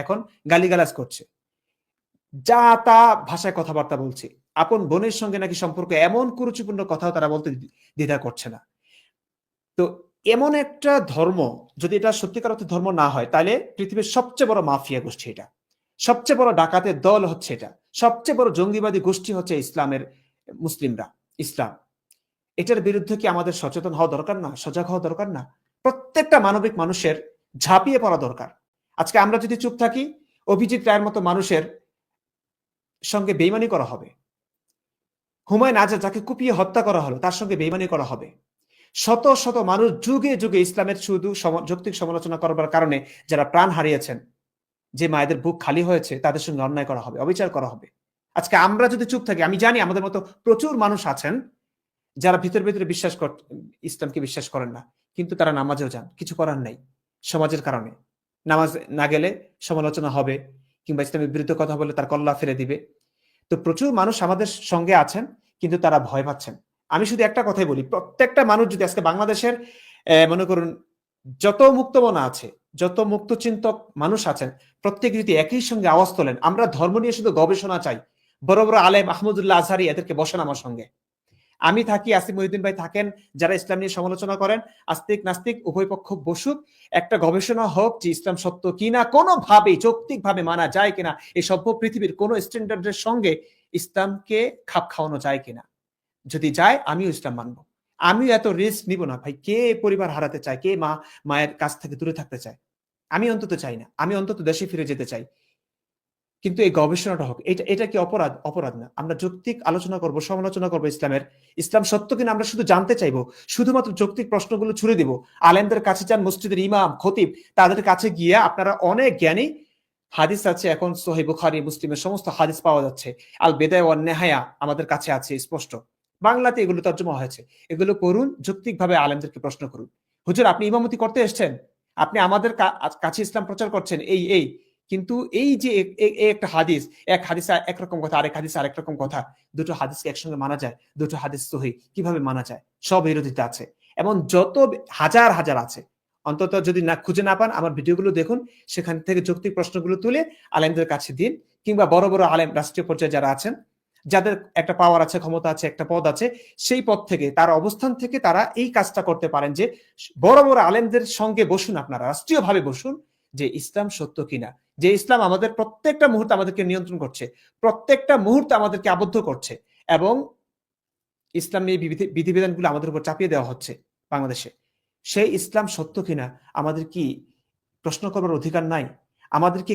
এখন গালিগালাজ করছে, যা তা ভাষায় কথাবার্তা বলছে, আপন বোনের সঙ্গে নাকি সম্পর্ক, এমন কুরুচিপূর্ণ কথাও তারা বলতে দ্বিধা করছে না। তো এমন একটা ধর্ম, যদি এটা সত্যিকার অর্থে ধর্ম না হয়, তাহলে পৃথিবীর সবচেয়ে বড় মাফিয়া গোষ্ঠী এটা, সবচেয়ে বড় ডাকাতের দল হচ্ছে এটা, সবচেয়ে বড় জঙ্গিবাদী গোষ্ঠী হচ্ছে ইসলামের মুসলিমরা, ইসলাম। এটার বিরুদ্ধে কি আমাদের সচেতন হওয়া দরকার না, সজাগ হওয়া দরকার না? প্রত্যেকটা মানবিক মানুষের ঝাঁপিয়ে পড়া দরকার। আজকে আমরা যদি চুপ থাকি, অভিজিৎ রায়ের মতো মানুষের সঙ্গে বেইমানি করা হবে, হুমায়ুন আজাদ যাকে কুপিয়ে হত্যা করা হলো তার সঙ্গে বেইমানি করা হবে, শত শত মানুষ যুগে যুগে ইসলামের শুধু যৌক্তিক সমালোচনা করবার কারণে যারা প্রাণ হারিয়েছেন, যে মায়েদের বুক খালি হয়েছে, তাদের সঙ্গে অন্যায় করা হবে, অবিচার করা হবে। আজকে আমরা যদি চুপ থাকি, আমি জানি আমাদের মতো প্রচুর মানুষ আছেন যারা ভিতরে ভিতরে ইসলামকে বিশ্বাস করেন না, কিন্তু তারা নামাজেও যান, কিছু করার নাই, সমাজের কারণে। নামাজ না গেলে সমালোচনা হবে, কিংবা ইসলামের বিরুদ্ধে কথা বলে তার কল্লা ফেলে দিবে। তো প্রচুর মানুষ আমাদের সঙ্গে আছেন, কিন্তু তারা ভয় পাচ্ছেন। আমি শুধু একটা কথাই বলি, প্রত্যেকটা মানুষ যদি আজকে বাংলাদেশের মনে করুন যত মুক্তমনা আছে, যত মুক্তচিন্তক মানুষ আছেন, প্রত্যেকে যদি একই সঙ্গে আওয়াজ তোলেন, আমরা ধর্ম নিয়ে শুধু গবেষণা চাই, বড় বড় আলেম আহমদুল্লাহ আজহারি এদেরকে বসান আমার সঙ্গে, আমি থাকি, আসিফ মহিউদ্দিন ভাই থাকেন, যারা ইসলাম নিয়ে সমালোচনা করেন, আস্তিক নাস্তিক উভয় পক্ষ বসুক, একটা গবেষণা হোক যে ইসলাম সত্য কিনা, কোনোভাবেই যৌক্তিক ভাবে মানা যায় কিনা, এই সভ্য পৃথিবীর কোন স্ট্যান্ডার্ডের সঙ্গে ইসলামকে খাপ খাওয়ানো যায় কিনা। যদি যায়, আমিও ইসলাম মানবো। আমিও এত রিস্ক নিব না ভাই। কে পরিবার হারাতে চায়, কে মায়ের কাছ থেকে দূরে থাকতে চায়? আমি অন্তত চাই না, আমি অন্তত দেশে ফিরে যেতে চাই। কিন্তু এই গবেষণাটা হোক, এটা কি অপরাধ? অপরাধ না। আমরা যৌক্তিক আলোচনা করব, সমালোচনা করবো ইসলামের, ইসলাম সত্য কিনা আমরা শুধু জানতে চাইবো, শুধুমাত্র যৌক্তিক প্রশ্নগুলো ছুড়ে দিব। আলেমদের কাছে যান, মসজিদের ইমাম খতিব, তাদের কাছে গিয়ে আপনারা অনেক জ্ঞানী, হাদিস আছে এখন সহিহ বুখারী মুসলিমের সমস্ত হাদিস পাওয়া যাচ্ছে, আল বেদায়া ওয়ান নেহায়া আমাদের কাছে আছে স্পষ্ট, বাংলাতে এগুলো তর্জমা হয়েছে। এগুলো পড়ুন, যৌক্তিকভাবে আলেমদেরকে প্রশ্ন করুন। হুজুর, আপনি ইমামতি করতে এসেছেন, আপনি আমাদের কাছে ইসলাম প্রচার করছেন, এই কিন্তু এই যে একটা হাদিস, এক হাদিসে একরকম কথা, আরেক হাদিসে আরেক রকম কথা, দুটো হাদিসকে একসঙ্গে মানা যায়? দুটো হাদিস সহিহ কিভাবে মানা যায়? সব বিরোধিতা আছে, এমন যত হাজার হাজার আছে। অন্তত যদি না খুঁজে না পান, আমার ভিডিওগুলো দেখুন, সেখান থেকে যৌক্তিক প্রশ্নগুলো তুলে আলেমদের কাছে দিন, কিংবা বড় বড় আলেম রাষ্ট্রীয় পর্যায়ে যারা আছেন, যাদের একটা পাওয়ার আছে, ক্ষমতা আছে, একটা পদ আছে, সেই পদ থেকে, তার অবস্থান থেকে তারা এই কাজটা করতে পারেন যে বড় বড় আলেমদের সঙ্গে বসুন, আপনারা রাষ্ট্রীয়ভাবে বসুন, যে ইসলাম সত্য কিনা, যে ইসলাম আমাদের প্রত্যেকটা মুহূর্তে আমাদেরকে নিয়ন্ত্রণ করছে, প্রত্যেকটা মুহূর্তে আমাদেরকে আবদ্ধ করছে, এবং ইসলাম এই বিধিবিধানগুলো আমাদের উপর চাপিয়ে দেওয়া হচ্ছে বাংলাদেশে, সেই ইসলাম সত্য কিনা আমাদের কি প্রশ্ন করবার অধিকার নাই? আমাদেরকে